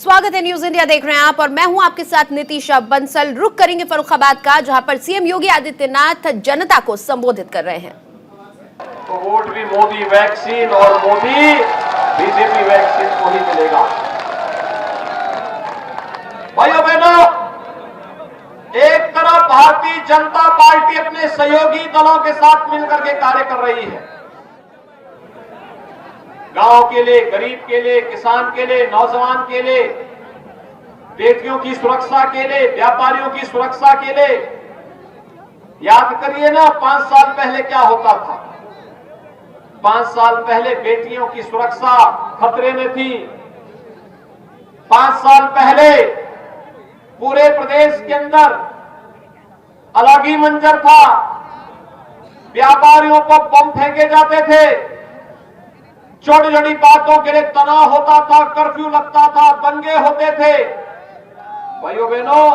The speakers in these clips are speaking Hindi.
स्वागत है, न्यूज इंडिया देख रहे हैं आप और मैं हूं आपके साथ नितिशा बंसल। रुक करेंगे फर्रुखाबाद का, जहां पर सीएम योगी आदित्यनाथ जनता को संबोधित कर रहे हैं। तो वोट भी मोदी वैक्सीन और मोदी बीजेपी वैक्सीन को ही मिलेगा। भाइयों बहनों, एक तरफ भारतीय जनता पार्टी अपने सहयोगी दलों के साथ मिलकर के कार्य कर रही है, गांव के लिए, गरीब के लिए, किसान के लिए, नौजवान के लिए, बेटियों की सुरक्षा के लिए, व्यापारियों की सुरक्षा के लिए। याद करिए ना, 5 साल पहले क्या होता था। 5 साल पहले बेटियों की सुरक्षा खतरे में थी। 5 साल पहले पूरे प्रदेश के अंदर अलग ही मंजर था। व्यापारियों को बम फेंके जाते थे, छोटी छोटी बातों के लिए तनाव होता था, कर्फ्यू लगता था, दंगे होते थे। भाइयों बहनों,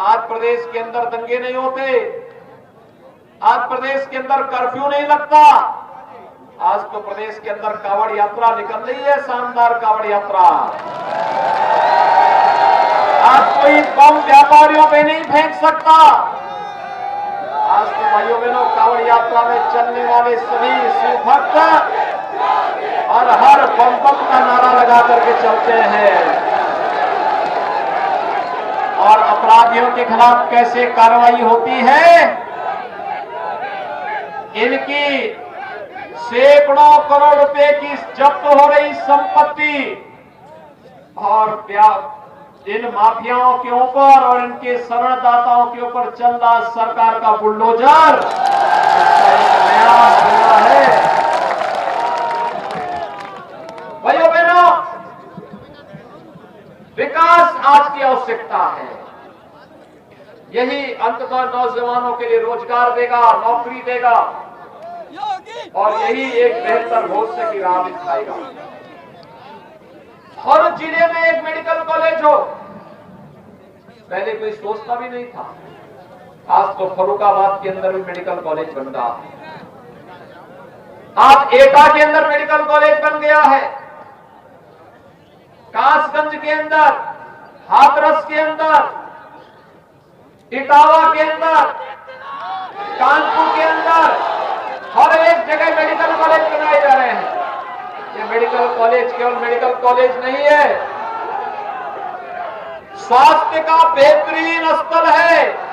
आज प्रदेश के अंदर दंगे नहीं होते, आज प्रदेश के अंदर कर्फ्यू नहीं लगता। आज तो प्रदेश के अंदर कावड़ यात्रा निकल रही है, शानदार कावड़ यात्रा। आज कोई बम व्यापारियों पे नहीं फेंक सकता। आज तो भाइयों बहनों, कावड़ यात्रा में चलने वाले सभी शिव भक्त और हर बम बम का नारा लगा करके चलते हैं। और अपराधियों के खिलाफ कैसे कार्रवाई होती है? इनकी सैकड़ों करोड़ रुपए की जब्त हो रही संपत्ति और इन माफियाओं के ऊपर और इनके शरणदाताओं के ऊपर चल रहा सरकार का बुलडोजर नया हमला है। भाइयों बहनों, विकास आज की आवश्यकता है। यही अंततः नौजवानों के लिए रोजगार देगा, नौकरी देगा और यही एक बेहतर भविष्य की राह दिखाएगा। हर जिले में एक मेडिकल कॉलेज हो, पहले कोई सोचता भी नहीं था। आज तो फर्रुखाबाद के अंदर भी मेडिकल कॉलेज बन रहा है। आज एटा के अंदर मेडिकल कॉलेज बन गया है, कासगंज के अंदर, हाथरस के अंदर, इटावा के अंदर, कानपुर के अंदर, हर एक जगह मेडिकल कॉलेज बनाए जा रहे हैं। ये मेडिकल कॉलेज केवल मेडिकल कॉलेज नहीं है, स्वास्थ्य का बेहतरीन स्थल है।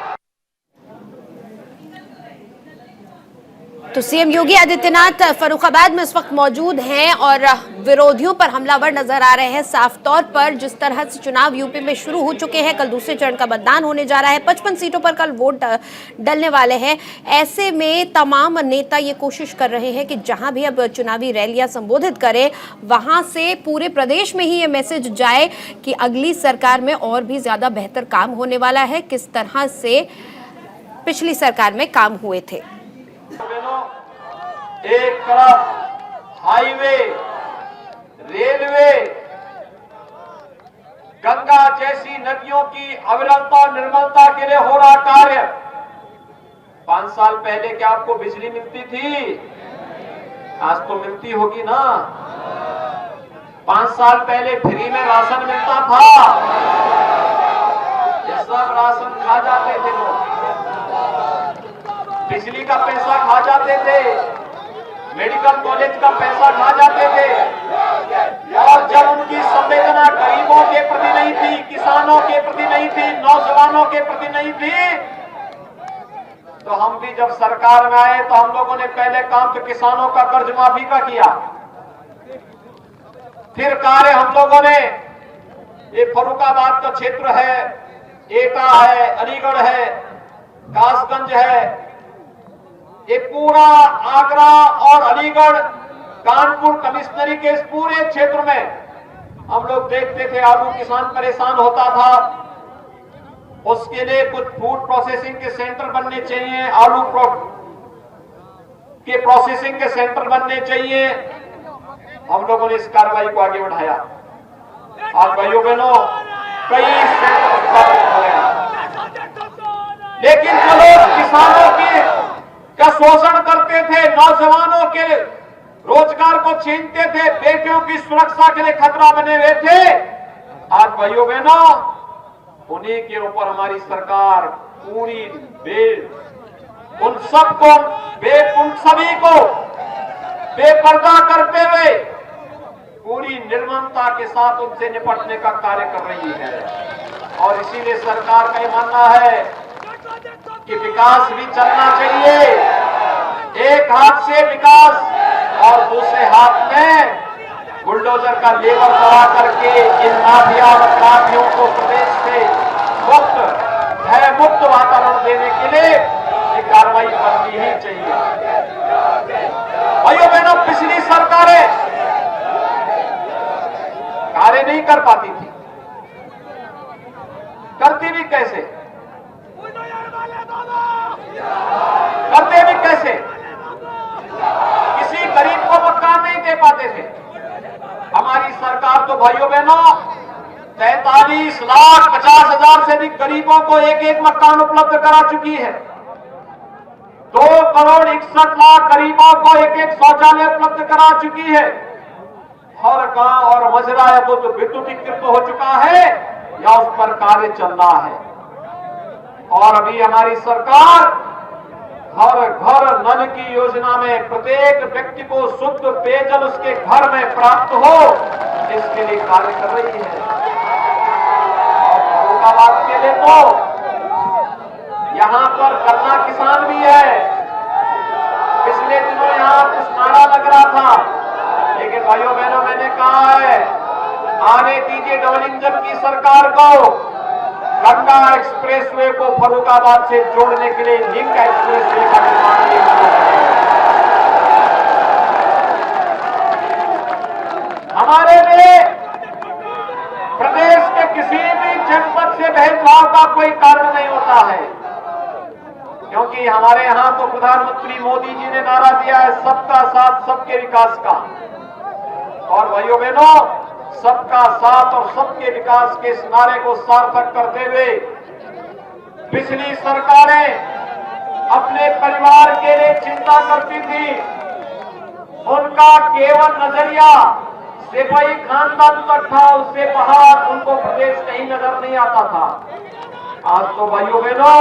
तो सीएम योगी आदित्यनाथ फर्रुखाबाद में इस वक्त मौजूद हैं और विरोधियों पर हमलावर नजर आ रहे हैं। साफ तौर पर जिस तरह से चुनाव यूपी में शुरू हो चुके हैं, कल दूसरे चरण का मतदान होने जा रहा है, 55 सीटों पर कल वोट डलने वाले हैं। ऐसे में तमाम नेता ये कोशिश कर रहे हैं कि जहां भी अब चुनावी रैलियां संबोधित करें, वहां से पूरे प्रदेश में ही ये मैसेज जाए कि अगली सरकार में और भी ज्यादा बेहतर काम होने वाला है, किस तरह से पिछली सरकार में काम हुए थे। एक तरफ हाईवे, रेलवे, गंगा जैसी नदियों की अविरलता और निर्मलता के लिए हो रहा कार्य। 5 साल पहले क्या आपको बिजली मिलती थी? आज तो मिलती होगी ना। 5 साल पहले फ्री में राशन मिलता था, ये सब राशन खा जाते थे लोग, बिजली का पैसा खा जाते थे, मेडिकल कॉलेज का पैसा खा जाते थे। और जब उनकी संवेदना गरीबों के प्रति नहीं थी, किसानों के प्रति नहीं थी, नौजवानों के प्रति नहीं थी, तो हम भी जब सरकार में आए तो हम लोगों ने पहले काम तो किसानों का कर्ज माफी का किया। फिर कार्य हम लोगों ने, ये फर्रुखाबाद का क्षेत्र है, एटा है, अलीगढ़ है, कासगंज है, ये पूरा आगरा और अलीगढ़, कानपुर कमिश्नरी के इस पूरे क्षेत्र में हम लोग देखते थे आलू किसान परेशान होता था। उसके लिए कुछ फूड प्रोसेसिंग के सेंटर बनने चाहिए, आलू के प्रोसेसिंग के सेंटर बनने चाहिए। हम लोगों ने इस कार्रवाई को आगे बढ़ाया। आज भाइयों बहनों, कई सेंटर स्थापित हो गए, लेकिन जो लोग किसानों की का शोषण करते थे, नौजवानों के रोजगार को छीनते थे, बेटियों की सुरक्षा के लिए खतरा बने हुए थे, आज भाइयों बहनों, उन्हीं के ऊपर हमारी सरकार पूरी उन सभी को बेपर्दा करते हुए पूरी निर्ममता के साथ उनसे निपटने का कार्य कर रही है। और इसीलिए सरकार का यह मानना है कि विकास भी चलना चाहिए, एक हाथ से विकास और दूसरे हाथ में बुलडोजर का लेबर दबा करके इन माफिया और अपराधियों को प्रदेश से भय मुक्त वातावरण देने के लिए ये कार्रवाई करनी ही चाहिए। भाइयों बहनों, पिछली सरकारें कार्य नहीं कर पाती थी, करती भी कैसे, करते भी कैसे? किसी गरीब को मकान नहीं दे पाते थे। हमारी सरकार तो भाइयों बहनों 43,50,000 से अधिक गरीबों को एक एक मकान उपलब्ध करा चुकी है। 2,61,00,000 गरीबों को एक एक शौचालय उपलब्ध करा चुकी है। हर गांव और मजरा या तो विद्युतीकृत हो चुका है या उस पर कार्य चल रहा है। और अभी हमारी सरकार हर घर नल की योजना में प्रत्येक व्यक्ति को शुद्ध पेयजल उसके घर में प्राप्त हो, इसके लिए कार्य कर रही है। और फर्रुखाबाद के लिए तो यहां पर गन्ना किसान भी है। पिछले दिनों यहां कुछ नारा लग रहा था, लेकिन भाइयों बहनों मैंने कहा है आने दीजिए डबल इंजन की सरकार को। गंगा एक्सप्रेसवे को फर्रुखाबाद से जोड़ने के लिए लिंक एक्सप्रेसवे का निर्माण किया। हमारे लिए प्रदेश के किसी भी जनपद से भेदभाव का कोई कारण नहीं होता है, क्योंकि हमारे यहां तो प्रधानमंत्री मोदी जी ने नारा दिया है सबका साथ सबके विकास का। और भाइयों बहनों, सबका साथ और सबके विकास के इस नारे को सार्थक करते हुए पिछली सरकारें अपने परिवार के लिए चिंता करती थी। उनका केवल नजरिया सिपाही खानदान तक था, उससे बाहर उनको प्रदेश कहीं नजर नहीं आता था। आज तो भाइयों बहनों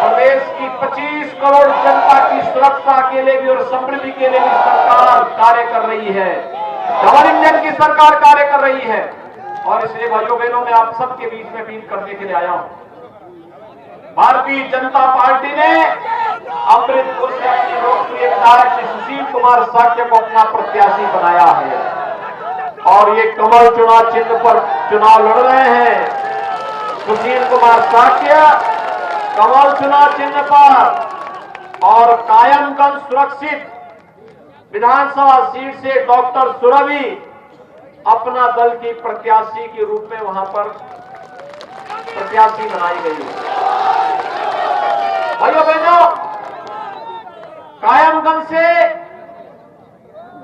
प्रदेश की 25 करोड़ जनता की सुरक्षा के लिए भी और समृद्धि के लिए भी सरकार कार्य कर रही है। डबल इंजन की सरकार कार्य कर रही है। और इसलिए भाइयों बहनों मैं आप सबके बीच में अपील करने के लिए आया हूं। भारतीय जनता पार्टी ने अमृतपुर से अपने लोकप्रिय विधायक श्री सुशील कुमार साक्य को अपना प्रत्याशी बनाया है और ये कमल चुनाव चिन्ह पर चुनाव लड़ रहे हैं। सुशील कुमार साक्य कमल चुनाव चिन्ह पर और कायमगंज सुरक्षित विधानसभा सीट से डॉक्टर सुरभि अपना दल की प्रत्याशी के रूप में वहां पर प्रत्याशी बनाई गई है। भाइयों बहनों, कायमगंज से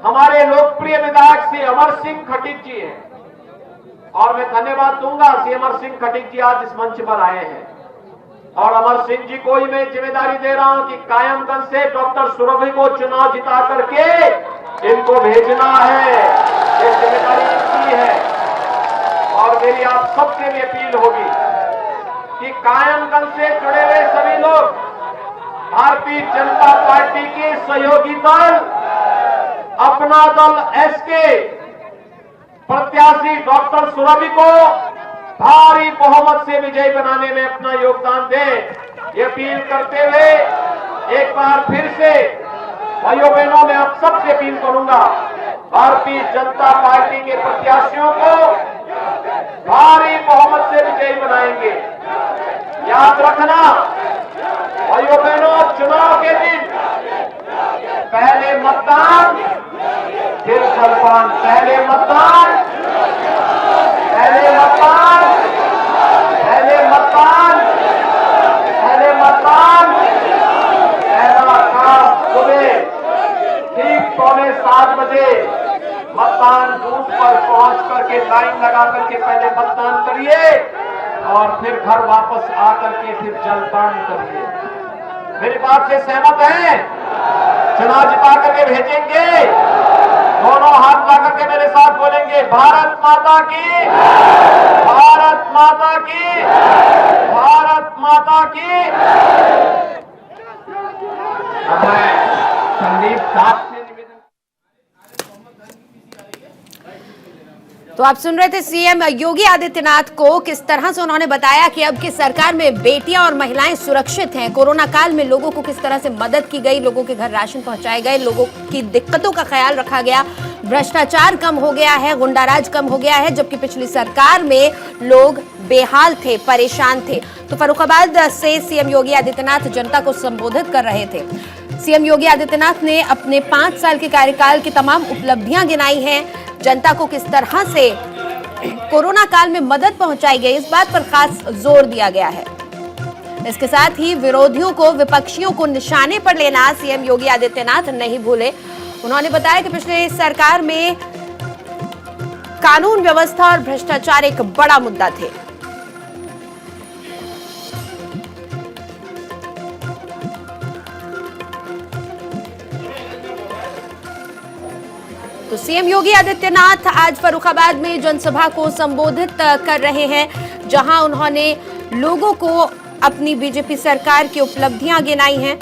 हमारे लोकप्रिय विधायक श्री अमर सिंह खटीक जी हैं और मैं धन्यवाद दूंगा श्री अमर सिंह खटीक जी आज इस मंच पर आए हैं। और अमर सिंह जी को ही मैं जिम्मेदारी दे रहा हूं कि कायमगंज से डॉक्टर सुरभि को चुनाव जिता करके इनको भेजना है, ये जिम्मेदारी इनकी है। और मेरी आप सबसे भी अपील होगी कि कायमगंज से जुड़े हुए सभी लोग भारतीय जनता पार्टी के सहयोगी दल अपना दल एसके प्रत्याशी डॉक्टर सुरभि को भारी बहुमत से विजयी बनाने में अपना योगदान दें। ये अपील करते हुए एक बार फिर से भाइयों बहनों मैं आप सबसे अपील करूंगा, भारतीय जनता पार्टी के प्रत्याशियों को भारी बहुमत से विजयी बनाएंगे। याद रखना भाइयों बहनों, चुनाव के दिन पहले मतदान फिर जलपान, पहले मतदान पहले मतदान पहले मतदान पहले मतदान। पहला काम सुबह ठीक 6:45 बजे मतदान बूथ पर पहुंच करके लाइन लगा करके पहले मतदान करिए और फिर घर वापस आकर के फिर जलपान करिए। मेरी बात से सहमत हैं? चुनाव जिता करके भेजेंगे, दोनों हाथ ला करके मेरे साथ बोलेंगे भारत माता की। की, भारत माता की। अब मैं संदीप साहब से निवेदन। तो आप सुन रहे थे सीएम योगी आदित्यनाथ को, किस तरह से उन्होंने बताया कि अब की सरकार में बेटियां और महिलाएं सुरक्षित हैं। कोरोना काल में लोगों को किस तरह से मदद की गई, लोगों के घर राशन पहुंचाए गए, लोगों की दिक्कतों का ख्याल रखा गया, भ्रष्टाचार कम हो गया है, गुंडाराज कम हो गया है, जबकि पिछली सरकार में लोग बेहाल थे, परेशान थे। तो फर्रुखाबाद से सीएम योगी आदित्यनाथ जनता को संबोधित कर रहे थे। सीएम योगी आदित्यनाथ ने अपने 5 साल के कार्यकाल की तमाम उपलब्धियां गिनाई हैं, जनता को किस तरह से कोरोना काल में मदद पहुंचाई गई, इस बात पर खास जोर दिया गया है। इसके साथ ही विरोधियों को, विपक्षियों को निशाने पर लेना सीएम योगी आदित्यनाथ नहीं भूले। उन्होंने बताया कि पिछले सरकार में कानून व्यवस्था और भ्रष्टाचार एक बड़ा मुद्दा थे। तो सीएम योगी आदित्यनाथ आज फर्रुखाबाद में जनसभा को संबोधित कर रहे हैं, जहां उन्होंने लोगों को अपनी बीजेपी सरकार की उपलब्धियां गिनाई हैं।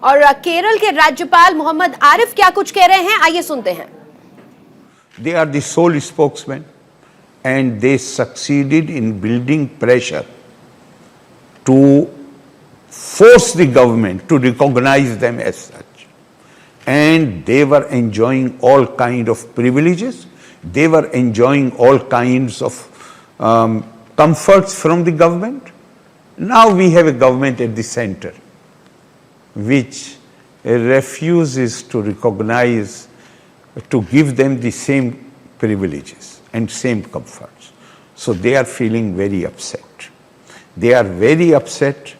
और केरल के राज्यपाल मोहम्मद आरिफ क्या कुछ कह रहे हैं, आइए सुनते हैं। They are the sole spokesman and they succeeded in building pressure to force the government to recognize them as such. And they were enjoying all kind of privileges. They were enjoying all kinds of comforts from the government. Now we have a government at the center which refuses to recognize, to give them the same privileges and same comforts. So they are feeling very upset. They are very upset.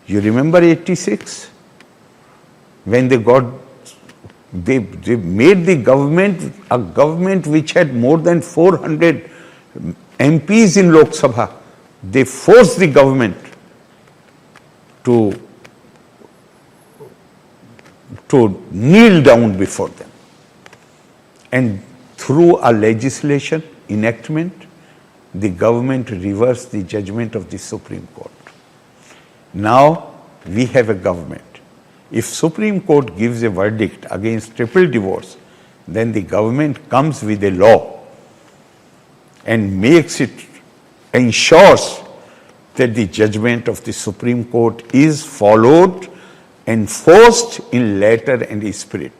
You remember 86? When they made the government, a government which had more than 400 MPs in Lok Sabha. They forced the government to kneel down before them. And through a legislation enactment, the government reversed the judgment of the Supreme Court. Now we have a government. If Supreme Court gives a verdict against triple divorce, then the government comes with a law and makes it, ensures that the judgment of the Supreme Court is followed, enforced in letter and spirit.